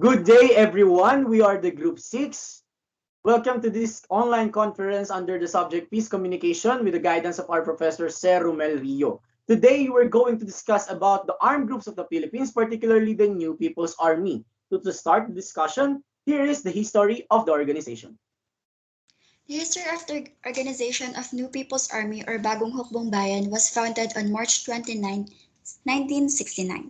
Good day, everyone. We are the Group 6. Welcome to this online conference under the subject Peace Communication with the guidance of our Professor Sir Romel Rio. Today, we're going to discuss about the armed groups of the Philippines, particularly the New People's Army. To start the discussion, here is the history of the organization. The history of the organization of New People's Army or Bagong Hukbong Bayan was founded on March 29, 1969.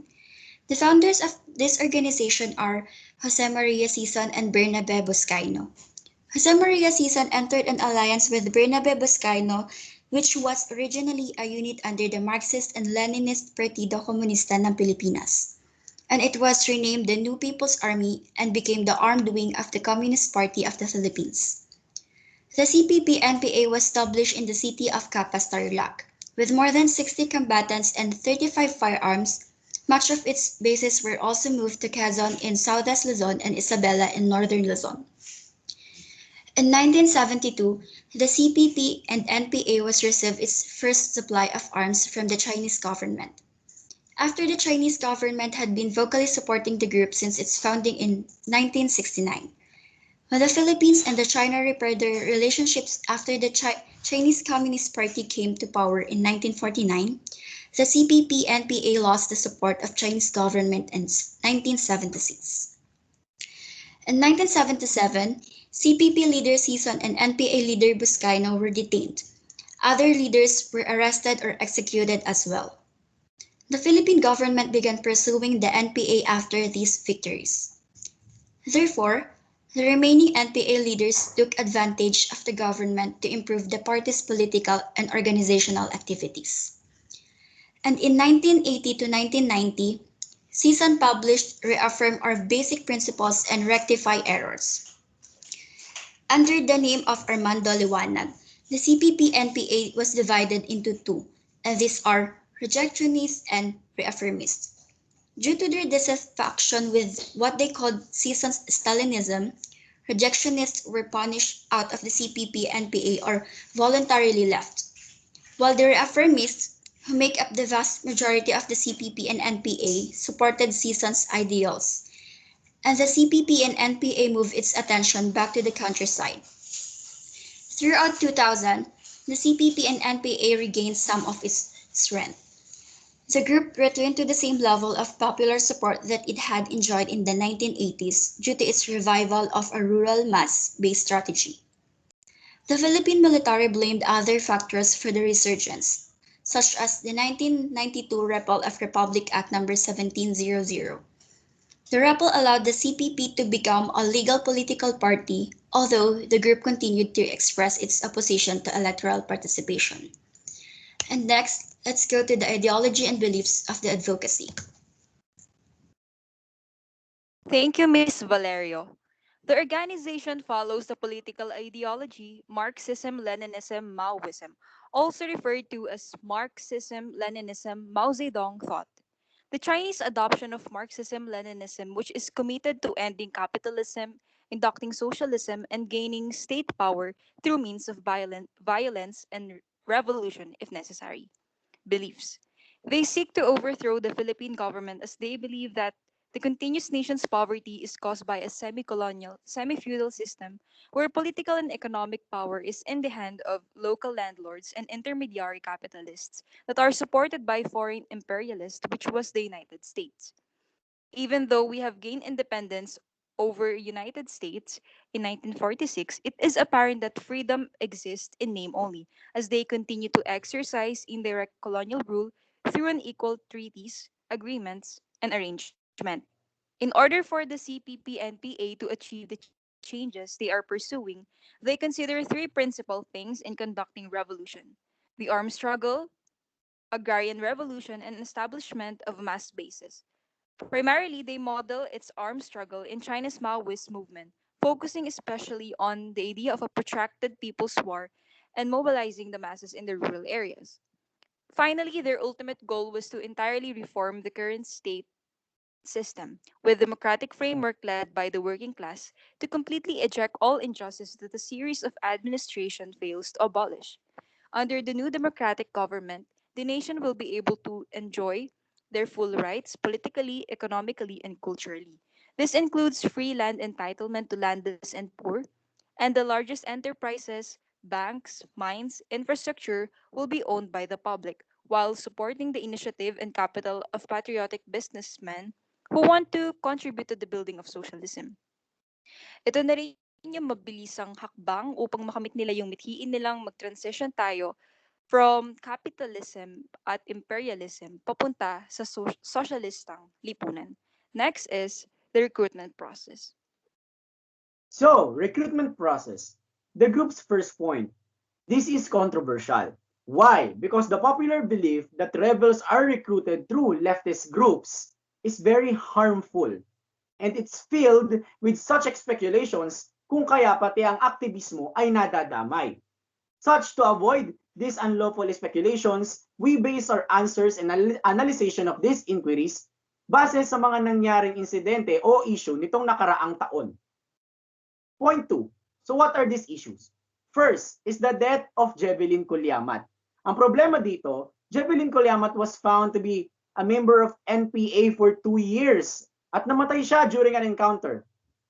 The founders of this organization are Jose Maria Sison and Bernabe Buscaino. Jose Maria Sison entered an alliance with Bernabe Buscaino, which was originally a unit under the Marxist and Leninist Partido Comunista ng Pilipinas, and it was renamed the New People's Army and became the armed wing of the Communist Party of the Philippines. The CPP-NPA was established in the city of Capas, Tarlac. With more than 60 combatants and 35 firearms, much of its bases were also moved to Quezon in southwest Luzon and Isabela in northern Luzon. In 1972, the CPP and NPA was received its first supply of arms from the Chinese government. After the Chinese government had been vocally supporting the group since its founding in 1969. When the Philippines and China repaired their relationships after the Chinese Communist Party came to power in 1949, the CPP-NPA lost the support of Chinese government in 1976. In 1977, CPP leader Sison and NPA leader Buscaino were detained. Other leaders were arrested or executed as well. The Philippine government began pursuing the NPA after these victories. Therefore, the remaining NPA leaders took advantage of the government to improve the party's political and organizational activities. And in 1980 to 1990, Sison published Reaffirm Our Basic Principles and Rectify Errors. Under the name of Armando Liwanag, the CPP-NPA was divided into two, and these are rejectionists and reaffirmists. Due to their dissatisfaction with what they called Sison's Stalinism, rejectionists were punished out of the CPP-NPA or voluntarily left, while the reaffirmists, who make up the vast majority of the CPP and NPA, supported Sison's ideals, and the CPP and NPA moved its attention back to the countryside. Throughout 2000, the CPP and NPA regained some of its strength. The group returned to the same level of popular support that it had enjoyed in the 1980s due to its revival of a rural mass-based strategy. The Philippine military blamed other factors for the resurgence, such as the 1992 repeal of Republic Act No. 1700. The repeal allowed the CPP to become a legal political party, although the group continued to express its opposition to electoral participation. And next, let's go to the ideology and beliefs of the advocacy. Thank you, Ms. Valerio. The organization follows the political ideology Marxism Leninism Maoism, also referred to as Marxism Leninism Mao Zedong thought. The Chinese adoption of Marxism Leninism, which is committed to ending capitalism, inducting socialism, and gaining state power through means of violence and revolution if necessary. Beliefs. They seek to overthrow the Philippine government as they believe that the continuous nation's poverty is caused by a semi colonial, semi feudal system where political and economic power is in the hand of local landlords and intermediary capitalists that are supported by foreign imperialists, which was the United States. Even though we have gained independence over United States in 1946, it is apparent that freedom exists in name only, as they continue to exercise indirect colonial rule through unequal treaties, agreements, and arrangement. In order for the CPP-NPA to achieve the changes they are pursuing, they consider three principal things in conducting revolution: the armed struggle, agrarian revolution, and establishment of mass bases. Primarily, they model its armed struggle in China's Maoist movement, focusing especially on the idea of a protracted people's war and mobilizing the masses in the rural areas. Finally, their ultimate goal was to entirely reform the current state system, with democratic framework led by the working class, to completely eject all injustice that a series of administration fails to abolish. Under the new democratic government, the nation will be able to enjoy their full rights politically, economically, and culturally. This includes free land entitlement to landless and poor, and the largest enterprises, banks, mines, infrastructure will be owned by the public, while supporting the initiative and capital of patriotic businessmen who want to contribute to the building of socialism. Ito na rin yung mabilisang hakbang upang makamit nila yung mithiin nilang mag-transition tayo from capitalism at imperialism papunta sa socialistang lipunan. Next is the recruitment process. So, recruitment process. The group's first point. This is controversial. Why? Because the popular belief that rebels are recruited through leftist groups is very harmful. And it's filled with such speculations kung kaya pati ang aktivismo ay nadadamay. Such to avoid these unlawful speculations, we base our answers and analysis of these inquiries base sa mga nangyaring insidente o issue nitong nakaraang taon. Point 2. So what are these issues? First is the death of Jevelyn Culiamat. Ang problema dito, Jevelyn Culiamat was found to be a member of NPA for 2 years at namatay siya during an encounter.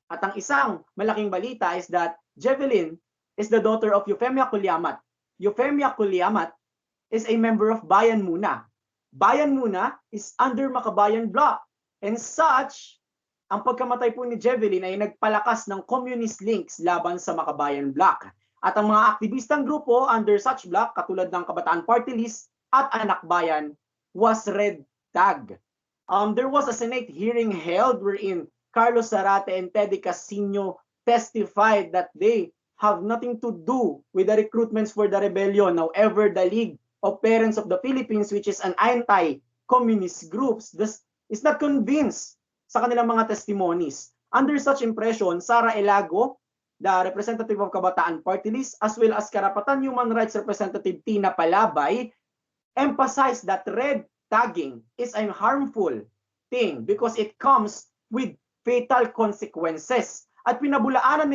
At ang isang malaking balita is that Jevelyn is the daughter of Eufemia Culiamat. Eufemia Culiamat is a member of Bayan Muna. Bayan Muna is under Makabayan Bloc. And such, ang pagkamatay po ni Jevelyn ay nagpalakas ng communist links laban sa Makabayan Bloc. At ang mga aktivistang grupo under such bloc, katulad ng Kabataan Party List at Anak Bayan, was red tag. There was a Senate hearing held wherein Carlos Zarate and Teddy Casino testified that they have nothing to do with the recruitments for the rebellion. However, the League of Parents of the Philippines, which is an anti-communist group, is not convinced sa kanilang mga testimonies. Under such impression, Sara Elago, the representative of Kabataan Party List, as well as Karapatan Human Rights Representative Tina Palabay, emphasized that red tagging is a harmful thing because it comes with fatal consequences. At pinabulaanan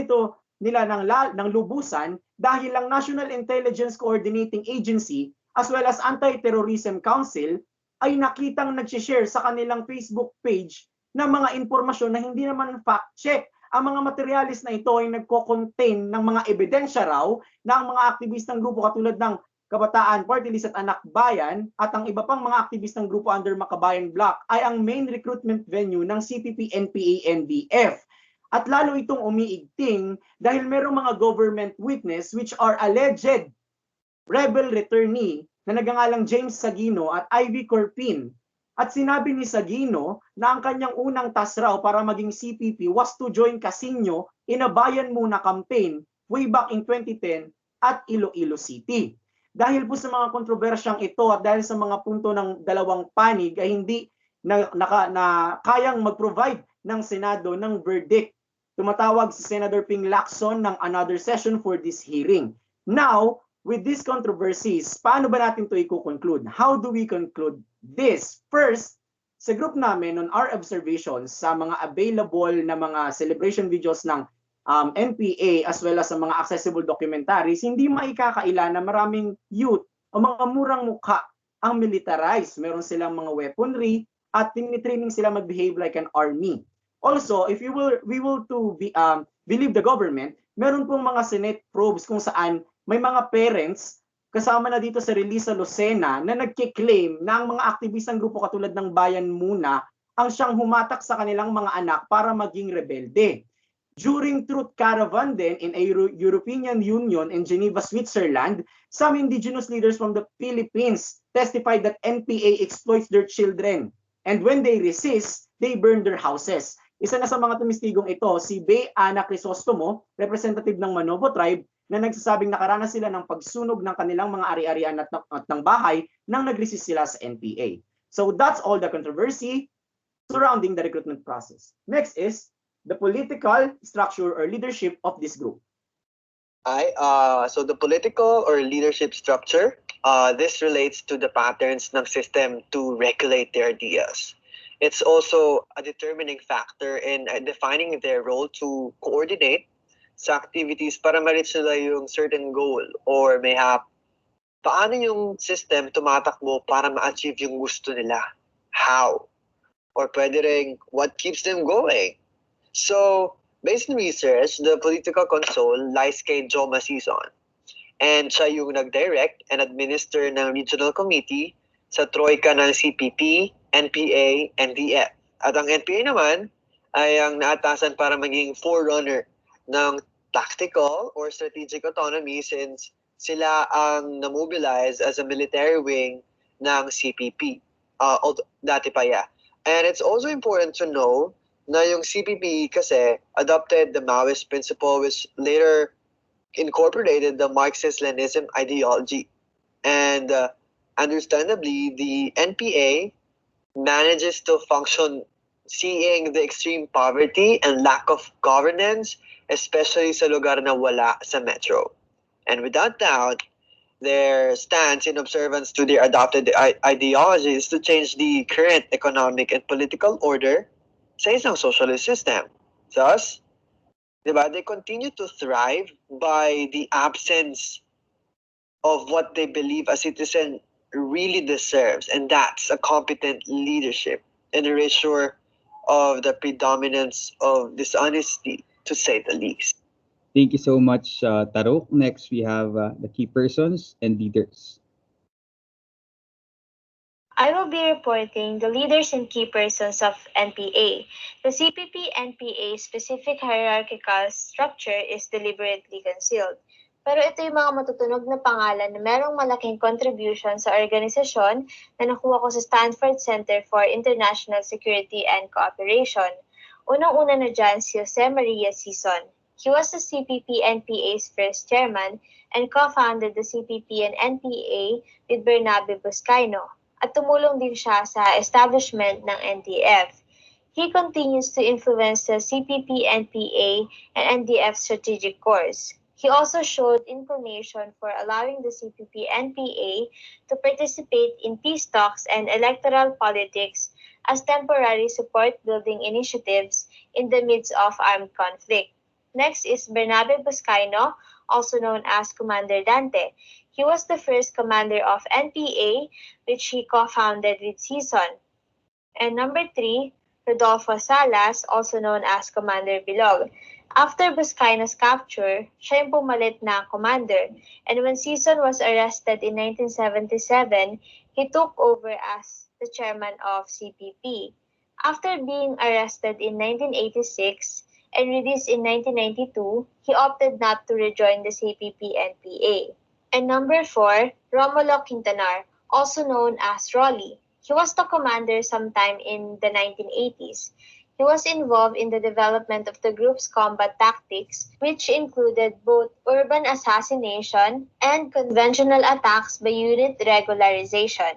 nila ng lubusan dahil ang National Intelligence Coordinating Agency as well as Anti-Terrorism Council ay nakitang nag-share sa kanilang Facebook page ng mga impormasyon na hindi naman fact-check. Ang mga materialis na ito ay nagko-contain ng mga ebidensya raw ng mga aktivistang grupo katulad ng Kabataan Party List at Anak Bayan at ang iba pang mga aktivistang grupo under Makabayan Bloc ay ang main recruitment venue ng CPP, NPA, NDF. At lalo itong umiigting dahil merong mga government witness which are alleged rebel returnee na nagangalang James Sagino at Ivy Corpin. At sinabi ni Sagino na ang kanyang unang task raw para maging CPP was to join Casino in a Bayan Muna campaign way back in 2010 at Iloilo City. Dahil po sa mga kontrobersyang ito at dahil sa mga punto ng dalawang panig ay hindi na kayang mag-provide ng Senado ng verdict. Tumatawag si Senator Ping Lacson ng another session for this hearing. Now, with these controversies, paano ba natin ito i-conclude? How do we conclude this? First, sa group namin on our observations sa mga available na mga celebration videos ng NPA as well as sa mga accessible documentaries, hindi maikakaila na maraming youth o mga murang mukha ang militarized. Meron silang mga weaponry at tinitraining sila mag-behave like an army. Also, if we will believe the government, meron pong mga Senate probes kung saan may mga parents kasama na dito sa release sa Lucena na nagkiklaim na ang mga aktivistang grupo katulad ng Bayan Muna ang siyang humatak sa kanilang mga anak para maging rebelde. During Truth Caravan then in a European Union in Geneva, Switzerland, some indigenous leaders from the Philippines testified that NPA exploits their children. And when they resist, they burn their houses. Isa na sa mga tumistigong ito, si Bea Ana Crisostomo, representative ng Manobo Tribe, na nagsasabing nakaranas sila ng pagsunog ng kanilang mga ari-arian at ng bahay nang nag-resist sila sa NPA. So that's all the controversy surrounding the recruitment process. Next is the political structure or leadership of this group. So the political or leadership structure, this relates to the patterns ng system to regulate their ideas. It's also a determining factor in defining their role to coordinate sa activities para ma-reach nila yung certain goal or mayhap paano yung system tumatakbo para ma-achieve yung gusto nila. How? Or pwede rin what keeps them going. So, based on research, the political console lies kay Joe Masison. And siya yung nag-direct and administer ng regional committee sa troika ng CPP, NPA, NDF. At ang NPA naman ay ang naatasan para maging forerunner ng tactical or strategic autonomy since sila ang namobilize as a military wing ng CPP. Dati pa ya. And it's also important to know na yung CPP kasi adopted the Maoist principle which later incorporated the Marxist-Leninism ideology. And understandably, the NPA manages to function seeing the extreme poverty and lack of governance, especially sa lugar na wala sa metro. And without doubt, their stance in observance to their adopted ideology is to change the current economic and political order sa isang socialist system. Thus, diba, they continue to thrive by the absence of what they believe a citizen really deserves, and that's a competent leadership and erasure of the predominance of dishonesty, to say the least. Thank you so much, Tarok. Next, we have the key persons and leaders. I will be reporting the leaders and key persons of NPA. The CPP-NPA specific hierarchical structure is deliberately concealed. Pero ito yung mga matutunog na pangalan na merong malaking contribution sa organisasyon na nakuha ko sa Stanford Center for International Security and Cooperation. Unang-una na dyan si Jose Maria Sison. He was the CPP-NPA's first chairman and co-founded the CPP and NPA with Bernabe Buscaino. At tumulong din siya sa establishment ng NDF. He continues to influence the CPP-NPA and NDF strategic course. He also showed inclination for allowing the CPP-NPA to participate in peace talks and electoral politics as temporary support-building initiatives in the midst of armed conflict. Next is Bernabe Buscaino, also known as Commander Dante. He was the first commander of NPA, which he co-founded with Sison. And number 3, Rodolfo Salas, also known as Commander Bilog. After Buscaino's capture, siya yung pumalit na commander. And when Sison was arrested in 1977, he took over as the chairman of CPP. After being arrested in 1986 and released in 1992, he opted not to rejoin the CPP-NPA. And number 4, Romulo Quintanar, also known as Rolly. He was the commander sometime in the 1980s. He was involved in the development of the group's combat tactics, which included both urban assassination and conventional attacks by unit regularization.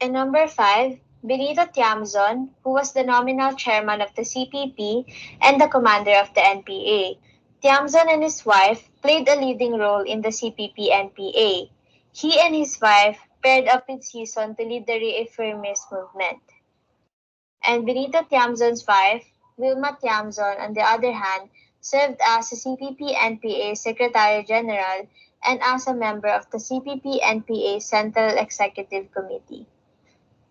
And number 5, Benito Tiamzon, who was the nominal chairman of the CPP and the commander of the NPA. Tiamzon and his wife played a leading role in the CPP-NPA. He and his wife paired up with Sison to lead the reaffirmist movement. And Benito Tiamzon's wife, Wilma Tiamzon, on the other hand, served as the CPP-NPA Secretary General and as a member of the CPP-NPA Central Executive Committee.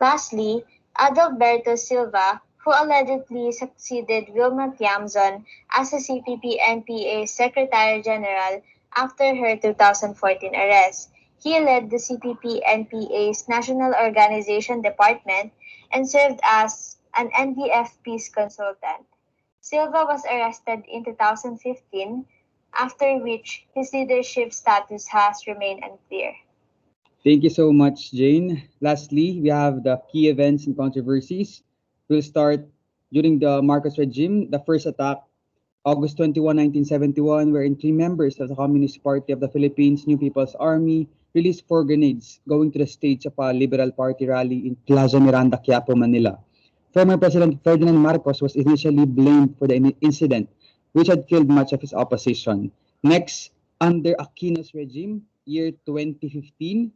Lastly, Adalberto Silva, who allegedly succeeded Wilma Tiamzon as the CPP-NPA Secretary General after her 2014 arrest. He led the CPP-NPA's National Organization Department and served as an NDF peace consultant. Silva was arrested in 2015, after which his leadership status has remained unclear. Thank you so much, Jane. Lastly, we have the key events and controversies. We'll start during the Marcos regime, the first attack, August 21, 1971, wherein 3 members of the Communist Party of the Philippines, New People's Army, released 4 grenades going to the stage of a Liberal Party rally in Plaza Miranda, Quiapo, Manila. Former President Ferdinand Marcos was initially blamed for the incident, which had killed much of his opposition. Next, under Aquino's regime, year 2015,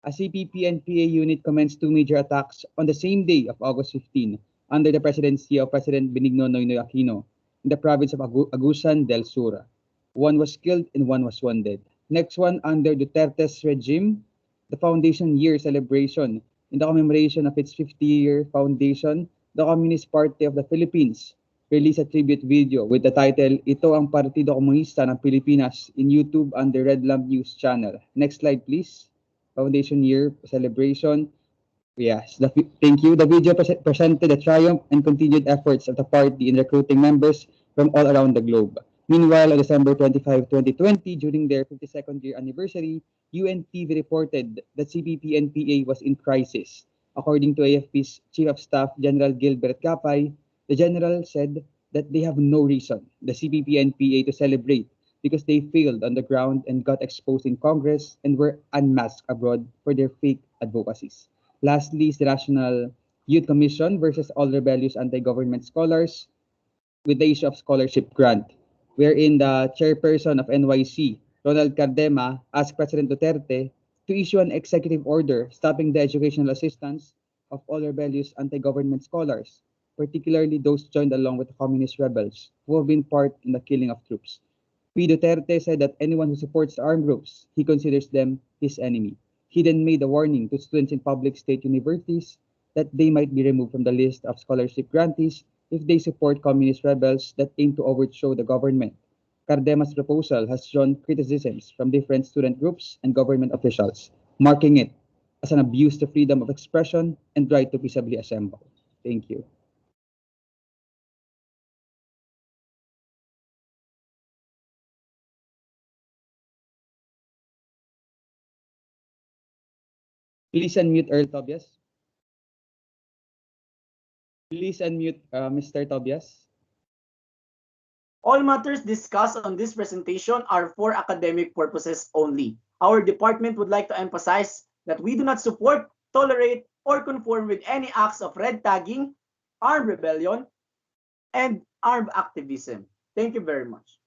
a CPP-NPA unit commenced 2 major attacks on the same day of August 15 under the presidency of President Benigno Noynoy Aquino in the province of Agusan del Sur. 1 was killed and 1 was wounded. Next one, under Duterte's regime, the foundation year celebration in the commemoration of its 50-year foundation, the Communist Party of the Philippines released a tribute video with the title, Ito ang Partido Komunista ng Pilipinas in YouTube under Red Lamp News Channel. Next slide, please. Foundation Year Celebration. Yes, thank you. The video presented the triumph and continued efforts of the party in recruiting members from all around the globe. Meanwhile, on December 25, 2020, during their 52nd year anniversary, UNTV reported that CPP-NPA was in crisis. According to AFP's Chief of Staff, General Gilbert Gapay, the general said that they have no reason, the CPP-NPA, to celebrate because they failed on the ground and got exposed in Congress and were unmasked abroad for their fake advocacies. Lastly, is the National Youth Commission versus All Rebellious Anti-Government Scholars with the issue of scholarship grant, wherein the chairperson of NYC, Ronald Cardema, asked President Duterte to issue an executive order stopping the educational assistance of all rebellious anti-government scholars, particularly those joined along with the communist rebels who have been part in the killing of troops. P. Duterte said that anyone who supports the armed groups, he considers them his enemy. He then made a warning to students in public state universities that they might be removed from the list of scholarship grantees if they support communist rebels that aim to overthrow the government. Cardema's proposal has drawn criticisms from different student groups and government officials, marking it as an abuse to freedom of expression and right to peaceably assemble. Thank you. Please unmute Earl Tobias. Please unmute Mr. Tobias. All matters discussed on this presentation are for academic purposes only. Our department would like to emphasize that we do not support, tolerate, or conform with any acts of red tagging, armed rebellion, and armed activism. Thank you very much.